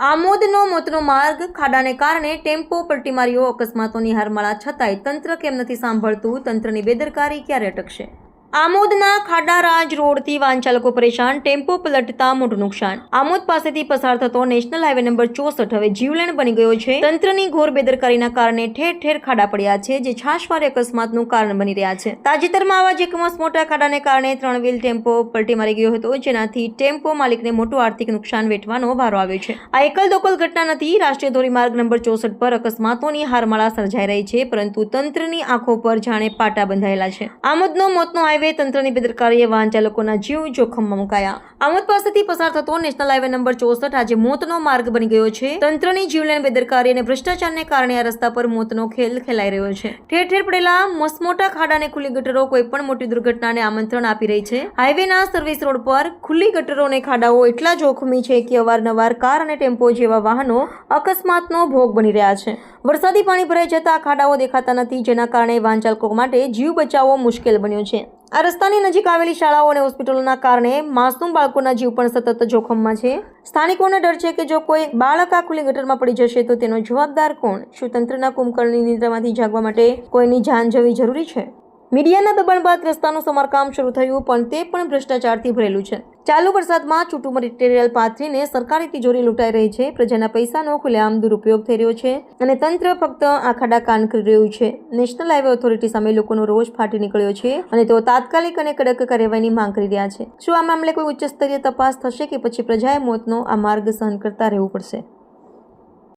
આમોદનો મોતનો માર્ગ ખાડાને કારણે ટેમ્પો પલટી માર્યો. અકસ્માતોની હારમાળા છતાંય તંત્ર કેમ નથી સાંભળતું? તંત્રની બેદરકારી ક્યારે અટકશે? આમોદના ખાડારાજ રોડથી વાહન ચાલકો પરેશાન, ટેમ્પો પલટતા મોટું નુકસાન. આમોદ પાસેથી પસાર થતો નેશનલ હાઈવે નંબર 64 હવે જીવલેણ બની ગયો છે. તંત્રની ઘોર બેદરકારીના કારણે ઠેર ઠેર ખાડા પડ્યા છે, જે છાશવારે અકસ્માતનું કારણ બની રહ્યા છે. તાજેતરમાં આવા જ એક મોટા ખાડાને કારણે 3 વ્હીલ ટેમ્પો પલટી મારી ગયો હતો, જેનાથી ટેમ્પો માલિકને મોટું આર્થિક નુકસાન વેઠવાનો વારો આવ્યો છે. આ એકલ દોકલ ઘટના નથી. રાષ્ટ્રીય ધોરીમાર્ગ નંબર 64 પર અકસ્માતોની હારમાળા સર્જાઈ રહી છે, પરંતુ તંત્રની આંખો પર જાણે પાટા બંધાયેલા છે. આમોદનો મોતનો હાઈવે તંત્રની બેદરકારીએ વાહન ચાલકોના જીવ જોખમમાં મુકાયા. આમોદ પાસેથી પસાર થતો નેશનલ હાઈવે નંબર 64 આજે મોતનો માર્ગ બની ગયો છે. તંત્રની જીવલેણ બેદરકારી અને ભ્રષ્ટાચારને કારણે આ રસ્તા પર મોતનો ખેલ ખેલાઈ રહ્યો છે. ઠેર ઠેર પડેલા મસમોટા ખાડા અને ખુલ્લી ગટરો કોઈ પણ મોટી દુર્ઘટનાને આમંત્રણ આપી રહી છે. હાઈવેના સર્વિસ રોડ પર ખુલ્લી ગટરો અને ખાડાઓ એટલા જોખમી છે કે અવારનવાર કાર અને ટેમ્પો જેવા વાહનો અકસ્માતનો ભોગ બની રહ્યા છે. વરસાદી પાણી ભરાઈ જતા ખાડાઓ દેખાતા નથી, જેના કારણે વાહન ચાલકો માટે જીવ બચાવવો મુશ્કેલ બન્યો છે. આ રસ્તાની નજીક આવેલી શાળાઓ અને હોસ્પિટલોના કારણે માસૂમ બાળકોના જીવ પણ સતત જોખમમાં છે. સ્થાનિકોને ડર છે કે જો કોઈ બાળક આ ખુલ્લી ગટરમાં પડી જશે તો તેનો જવાબદાર કોણ? શું તંત્રના કુંભકર્ણની નિંદ્રામાંથી જાગવા માટે કોઈની જાન જવી જરૂરી છે? મીડિયાના દબાણ બાદ રસ્તાનું સમારકામ શરૂ થયું, પણ તે પણ ભ્રષ્ટાચારથી ભરેલું છે. ચાલુ વરસાદમાં છૂટું મટીરિયલ પાથરીને સરકારી તિજોરી લૂંટાઈ રહી છે. પ્રજાના પૈસાનો ખુલ્લેઆમ દુરુપયોગ થઈ રહ્યો છે અને તંત્ર ફક્ત આંખાડા કાન કરી રહ્યું છે. નેશનલ હાઈવે ઓથોરિટી સામે લોકોનો રોષ ફાટી નીકળ્યો છે અને તેઓ તાત્કાલિક અને કડક કાર્યવાહીની માંગ કરી રહ્યા છે. શું આ મામલે કોઈ ઉચ્ચ સ્તરીય તપાસ થશે કે પછી પ્રજાએ મોતનો આ માર્ગ સહન કરતા રહેવું પડશે?